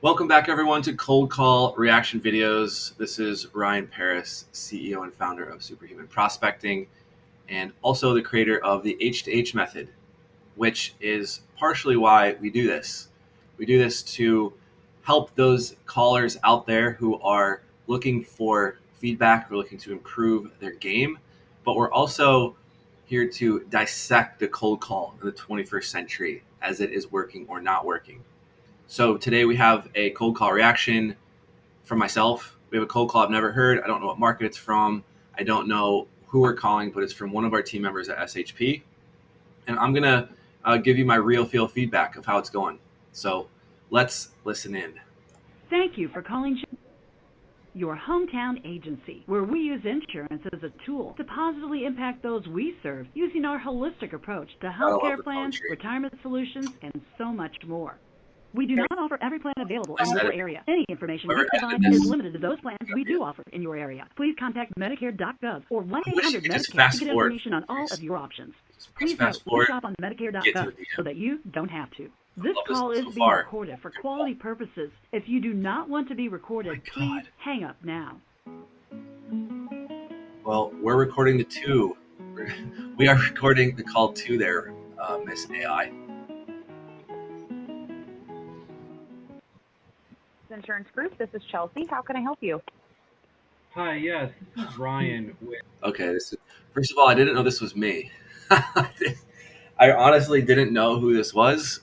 Welcome back, everyone, to Cold Call Reaction Videos. This is Ryan Paris, CEO and founder of Superhuman Prospecting, and also the creator of the H2H method, which is partially why we do this. We do this to help those callers out there who are looking for feedback, who are looking to improve their game, but we're also here to dissect the cold call in the 21st century as it is working or not working. So today we have a cold call reaction from myself. We have a cold call I've never heard. I don't know what market it's from. I don't know who we're calling, but it's from one of our team members at SHP. And I'm going to give you my real feel feedback of how it's going. So let's listen in. Thank you for calling your hometown agency, where we use insurance as a tool to positively impact those we serve using our holistic approach to healthcare plans, retirement solutions, and so much more. We do not offer every plan available in your area. Any information we provide is limited to those plans we do offer in your area. Please contact Medicare.gov or 1-800-MEDICARE to get information on all of your options. Please note, we shop on Medicare.gov so that you don't have to. This call is being recorded for quality purposes. If you do not want to be recorded, please hang up now. Well, we're recording the two. We are recording the call two there, Miss AI. Insurance Group. This is Chelsea. How can I help you? Hi, yes, this is Ryan. Okay, first of all, I didn't know this was me. I honestly didn't know who this was,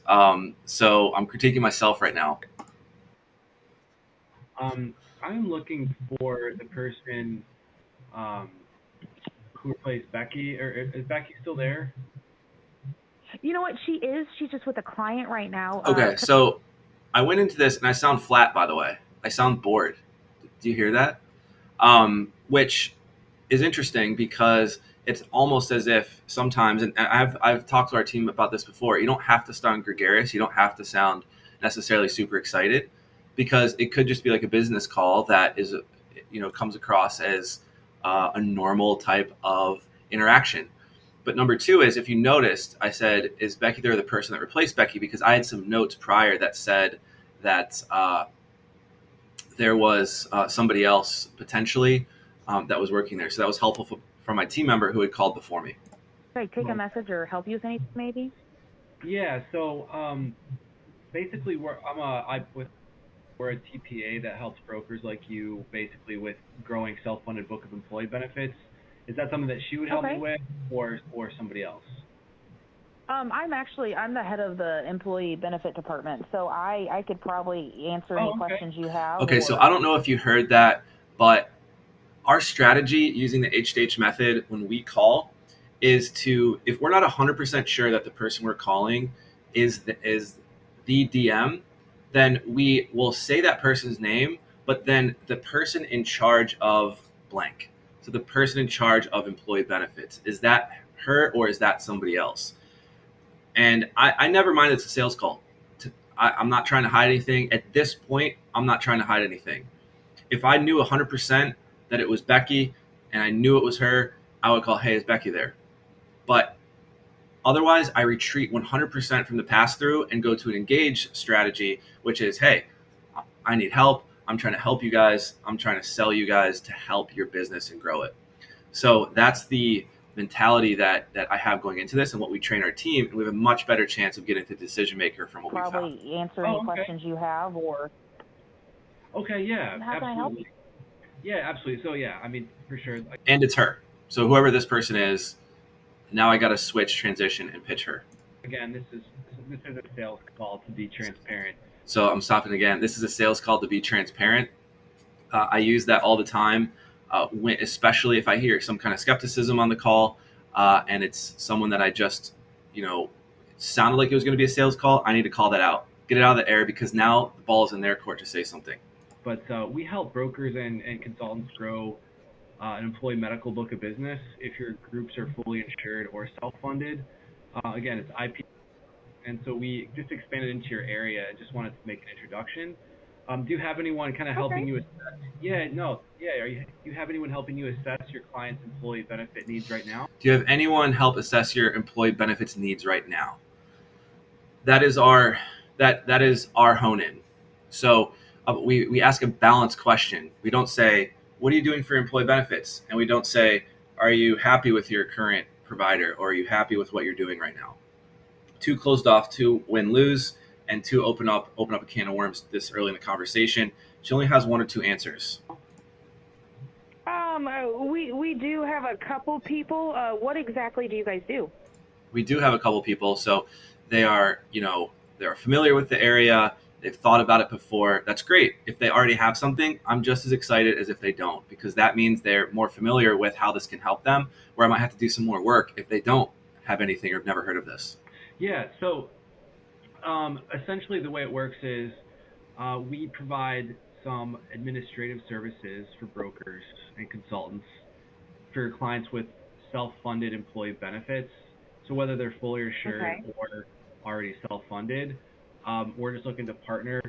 so I'm critiquing myself right now. I'm looking for the person who replaced Becky. Or is Becky still there? You know what? She is. She's just with a client right now. Okay, so I went into this and I sound flat, by the way. I sound bored. Do you hear that? Which is interesting because it's almost as if sometimes, and I've talked to our team about this before, you don't have to sound gregarious. You don't have to sound necessarily super excited, because it could just be like a business call that is, comes across as a normal type of interaction. But number two is, if you noticed, I said, is Becky there, the person that replaced Becky? Because I had some notes prior that said that there was somebody else potentially that was working there. So that was helpful for my team member who had called before me. Should I take a message or help you with anything, maybe? Yeah. So basically, we're a TPA that helps brokers like you basically with growing self-funded book of employee benefits. Is that something that she would help me with, or somebody else? I'm the head of the employee benefit department, so I could probably answer any questions you have. Okay, so I don't know if you heard that, but our strategy using the H2H method when we call is to, if we're not 100% sure that the person we're calling is the DM, then we will say that person's name, but then the person in charge of blank. So the person in charge of employee benefits, is that her or is that somebody else? And I never mind it's a sales call. I'm not trying to hide anything. At this point, I'm not trying to hide anything. If I knew 100% that it was Becky and I knew it was her, I would call, hey, is Becky there? But otherwise, I retreat 100% from the pass-through and go to an engage strategy, which is, hey, I need help. I'm trying to help you guys. I'm trying to sell you guys to help your business and grow it. So that's the mentality that I have going into this and what we train our team. And we have a much better chance of getting to the decision maker from what we found. Probably answer any questions you have, or... Okay, yeah, how can I help you? Yeah, absolutely. So, yeah, I mean, for sure. And it's her. So whoever this person is, now I got to switch, transition, and pitch her. Again, this is a sales call to be transparent. So I'm stopping again. This is a sales call to be transparent. I use that all the time, especially if I hear some kind of skepticism on the call, and it's someone that I just, sounded like it was going to be a sales call. I need to call that out, get it out of the air, because now the ball is in their court to say something. But we help brokers and consultants grow an employee medical book of business if your groups are fully insured or self-funded. Again, it's IP. And so we just expanded into your area and just wanted to make an introduction. Do you have anyone kind of helping you assess? Do you have anyone helping you assess your client's employee benefit needs right now? Do you have anyone help assess your employee benefits needs right now? That is our hone in. So we ask a balanced question. We don't say, what are you doing for employee benefits? And we don't say, are you happy with your current provider, or are you happy with what you're doing right now? Too closed off, too win-lose, and too open up a can of worms this early in the conversation. She only has one or two answers. We do have a couple people. What exactly do you guys do? We do have a couple people, so they are familiar with the area. They've thought about it before. That's great. If they already have something, I'm just as excited as if they don't, because that means they're more familiar with how this can help them, where I might have to do some more work if they don't have anything or have never heard of this. Yeah, so essentially the way it works is we provide some administrative services for brokers and consultants for clients with self-funded employee benefits. So whether they're fully assured or already self-funded, we're just looking to partner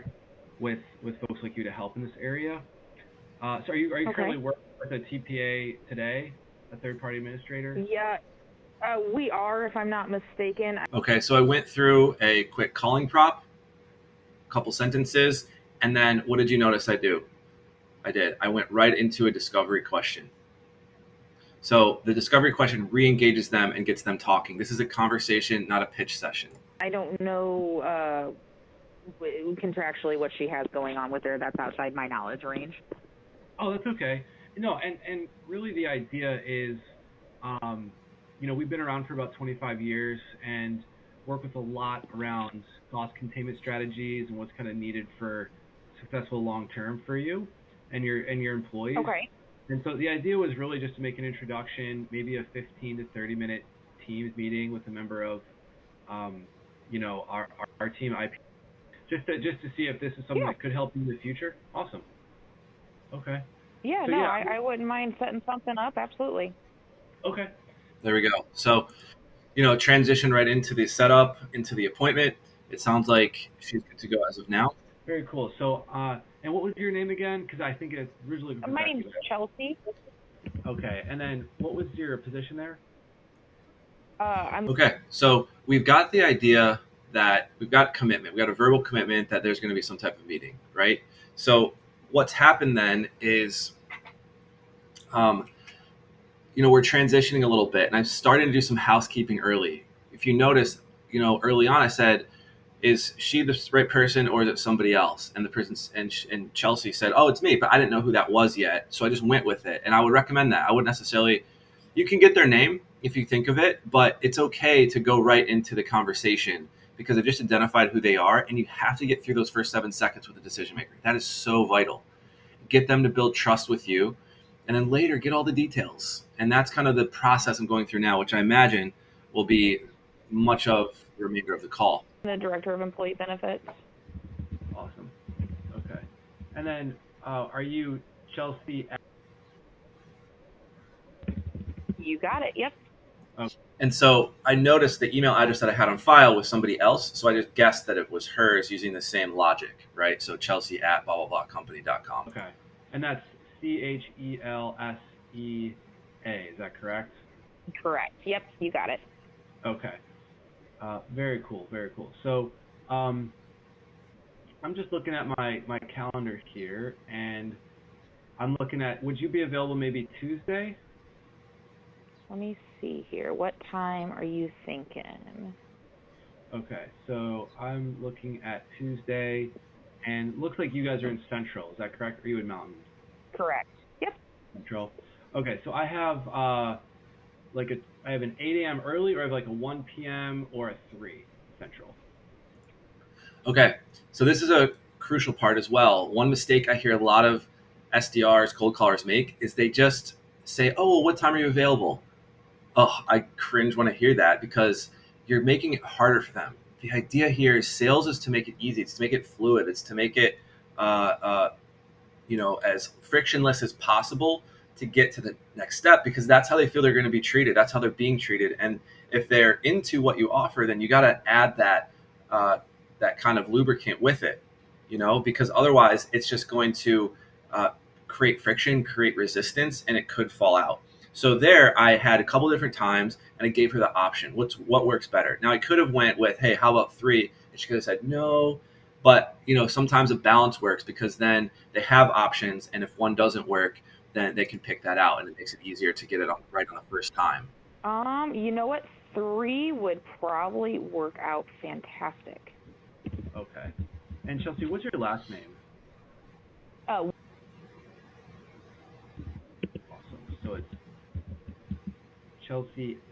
with folks like you to help in this area. So are you currently working with a TPA today, a third-party administrator? Yeah, we are, if I'm not mistaken. Okay, so I went through a quick calling prop, a couple sentences, and then what did you notice I do? I went right into a discovery question. So the discovery question re-engages them and gets them talking. This is a conversation, not a pitch session. I don't know contractually what she has going on with her. That's outside my knowledge range. Oh, that's okay. No, and really the idea is, we've been around for about 25 years and work with a lot around cost containment strategies and what's kind of needed for successful long-term for you and your employees. Okay. And so the idea was really just to make an introduction, maybe a 15 to 30-minute Teams meeting with a member of, our team IP, just to see if this is something that could help you in the future. Awesome. Okay. Yeah, so, I wouldn't mind setting something up. Absolutely. Okay. There we go. So, transition right into the setup, into the appointment. It sounds like she's good to go as of now. Very cool. So, and what was your name again? Because I think it's originally. My name's Chelsea. Okay, and then what was your position there? Okay, so we've got the idea that we've got commitment. We've got a verbal commitment that there's going to be some type of meeting, right? So what's happened then is, we're transitioning a little bit, and I'm starting to do some housekeeping early. If you notice, early on I said, is she the right person or is it somebody else? And the person and Chelsea said, oh, it's me, but I didn't know who that was yet. So I just went with it. And I would recommend that. I wouldn't necessarily, you can get their name if you think of it, but it's okay to go right into the conversation because they've just identified who they are. And you have to get through those first 7 seconds with the decision maker. That is so vital. Get them to build trust with you and then later get all the details. And that's kind of the process I'm going through now, which I imagine will be much of the remainder of the call. The Director of Employee Benefits. Awesome. Okay. And then are you Chelsea? You got it. Yep. Okay. And so I noticed the email address that I had on file was somebody else. So I just guessed that it was hers using the same logic, right? So Chelsea at blah, blah, blah company.com. Okay. And that's CHELSEA. Is that correct? Correct. Yep. You got it. Okay. Very cool. Very cool. So I'm just looking at my calendar here, and I'm looking at, would you be available maybe Tuesday? Let me see here. What time are you thinking? Okay. So I'm looking at Tuesday, and looks like you guys are in Central. Is that correct? Or are you in Mountain? Correct. Yep. Central. Okay. So I have I have an 8 a.m. early, or I have like a 1 p.m. or a 3 Central. Okay, so this is a crucial part as well. One mistake I hear a lot of SDRs, cold callers make is they just say, oh, well, what time are you available? Oh, I cringe when I hear that because you're making it harder for them. The idea here is sales is to make it easy. It's to make it fluid. It's to make it, as frictionless as possible to get to the next step, because that's how they feel they're going to be treated. That's how they're being treated. And if they're into what you offer, then you got to add that kind of lubricant with it, because otherwise it's just going to create friction, create resistance, and it could fall out. So there I had a couple different times and I gave her the option. What works better? Now I could have went with, hey, how about 3? And she could have said no, But sometimes a balance works because then they have options, and if one doesn't work, then they can pick that out, and it makes it easier to get it right on the first time. You know what? 3 would probably work out fantastic. Okay. And Chelsea, what's your last name? Oh. Awesome. So it's Chelsea@.com.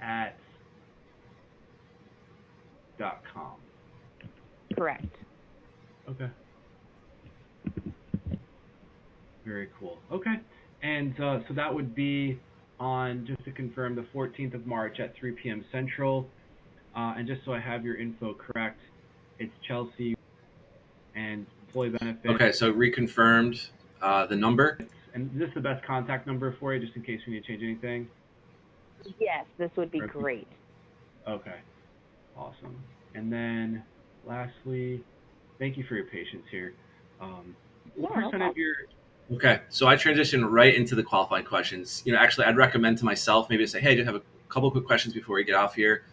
Correct. Okay. Very cool. Okay. And so that would be on, just to confirm, the 14th of March at 3 p.m. Central. And just so I have your info correct, it's Chelsea and employee benefits. Okay, so reconfirmed the number. And is this the best contact number for you, just in case we need to change anything? Yes, this would be great. Okay. Awesome. And then lastly, thank you for your patience here. What percent of your... Okay, so I transitioned right into the qualifying questions. Actually, I'd recommend to myself maybe to say, hey, just have a couple quick questions before we get off here.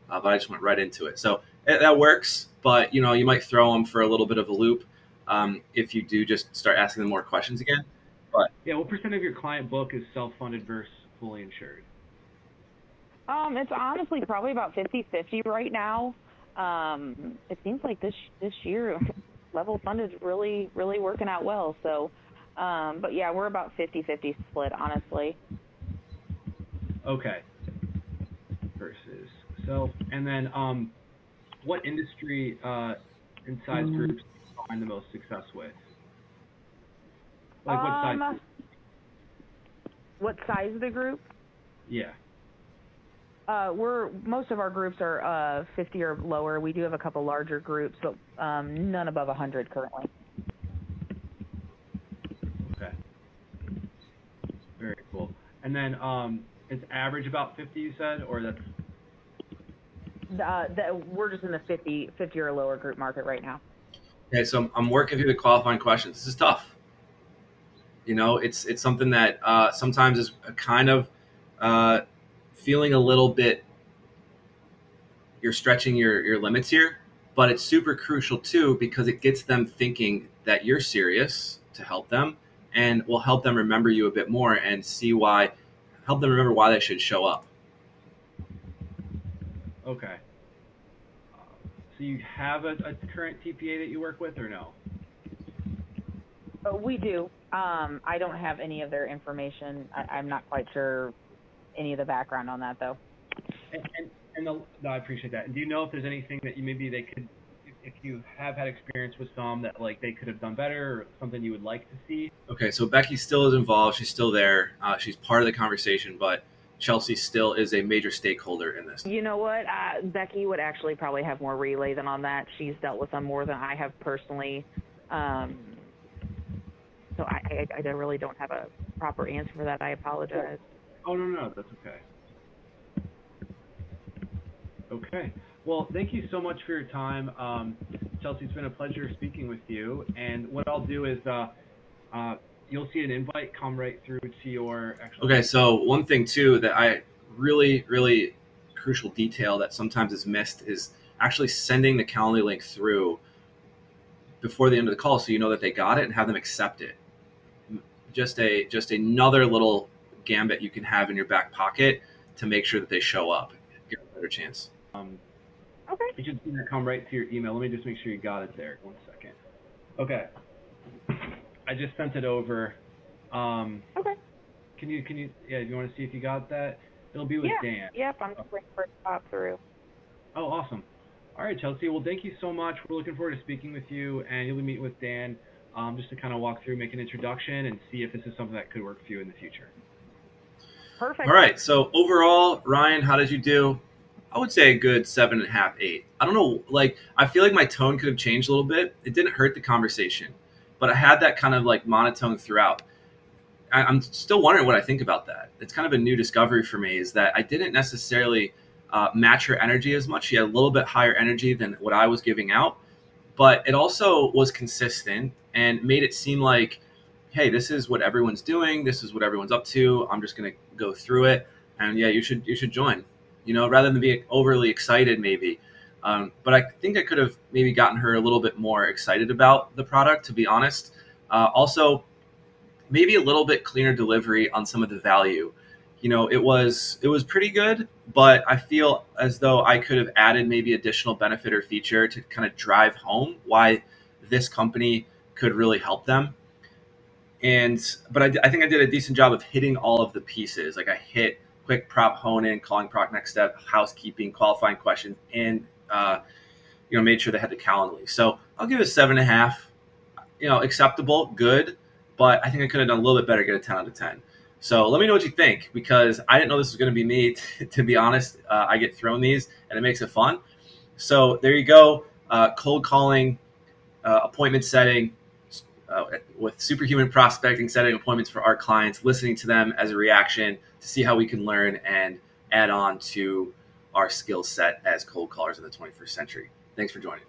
But I just went right into it. So that works, but you might throw them for a little bit of a loop if you do just start asking them more questions again. But yeah, what percent of your client book is self-funded versus fully insured? It's honestly probably about 50-50 right now. It seems like this year level funded is really working out well. So, but yeah, we're about 50-50 split, honestly. Okay. Versus self, and then what industry and size groups do you find the most success with? Like what size? What size of the group? Yeah. Most of our groups are 50 or lower. We do have a couple larger groups, but none above 100 currently. Okay. Very cool. And then it's average about 50, you said, or that's? We're just in the 50 or lower group market right now. Okay, so I'm working through the qualifying questions. This is tough. It's something that sometimes is kind of feeling a little bit, you're stretching your limits here, but it's super crucial too because it gets them thinking that you're serious to help them and will help them remember you a bit more and help them remember why they should show up. Okay. So you have a current TPA that you work with or no? We do. I don't have any of their information. I'm not quite sure any of the background on that, though. No, I appreciate that. And do you know if there's anything that they could, if you have had experience with some that they could have done better, or something you would like to see? Okay, so Becky still is involved. She's still there. She's part of the conversation, but Chelsea still is a major stakeholder in this. You know what? Becky would actually probably have more relay than on that. She's dealt with them more than I have personally. So I really don't have a proper answer for that. I apologize. Oh, no, that's okay. Okay. Well, thank you so much for your time. Chelsea, it's been a pleasure speaking with you. And what I'll do is you'll see an invite come right through to your actual... Okay, so one thing, too, that I really crucial detail that sometimes is missed is actually sending the Calendly link through before the end of the call so you know that they got it and have them accept it. Just another little gambit you can have in your back pocket to make sure that they show up. Get a better chance. Okay. You should see that come right to your email. Let me just make sure you got it there. 1 second. Okay. I just sent it over. Okay. Can you, yeah, do you want to see if you got that? It'll be with Dan. Yep, I'm just waiting for it to pop through. Oh, awesome. All right, Chelsea. Well, thank you so much. We're looking forward to speaking with you, and you'll be meeting with Dan just to kind of walk through, make an introduction, and see if this is something that could work for you in the future. Perfect. All right. So overall, Ryan, how did you do? I would say a good 7.5, 8. I don't know. I feel like my tone could have changed a little bit. It didn't hurt the conversation, but I had that kind of monotone throughout. I'm still wondering what I think about that. It's kind of a new discovery for me, is that I didn't necessarily match her energy as much. She had a little bit higher energy than what I was giving out, but it also was consistent and made it seem like, hey, this is what everyone's doing. This is what everyone's up to. I'm just going to go through it. And yeah, you should join, rather than being overly excited maybe. But I think I could have maybe gotten her a little bit more excited about the product, to be honest. Also, maybe a little bit cleaner delivery on some of the value. It was pretty good, but I feel as though I could have added maybe additional benefit or feature to kind of drive home why this company could really help them. But I think I did a decent job of hitting all of the pieces. Like I hit quick prop hone in, calling proc next step, housekeeping, qualifying questions, and made sure they had the Calendly. So I'll give it a 7.5. Acceptable, good, but I think I could have done a little bit better, get a 10 out of 10. So let me know what you think, because I didn't know this was going to be me. To be honest, I get thrown these, and it makes it fun. So there you go. Cold calling, appointment setting, with Superhuman Prospecting, setting appointments for our clients, listening to them as a reaction to see how we can learn and add on to our skill set as cold callers in the 21st century. Thanks for joining.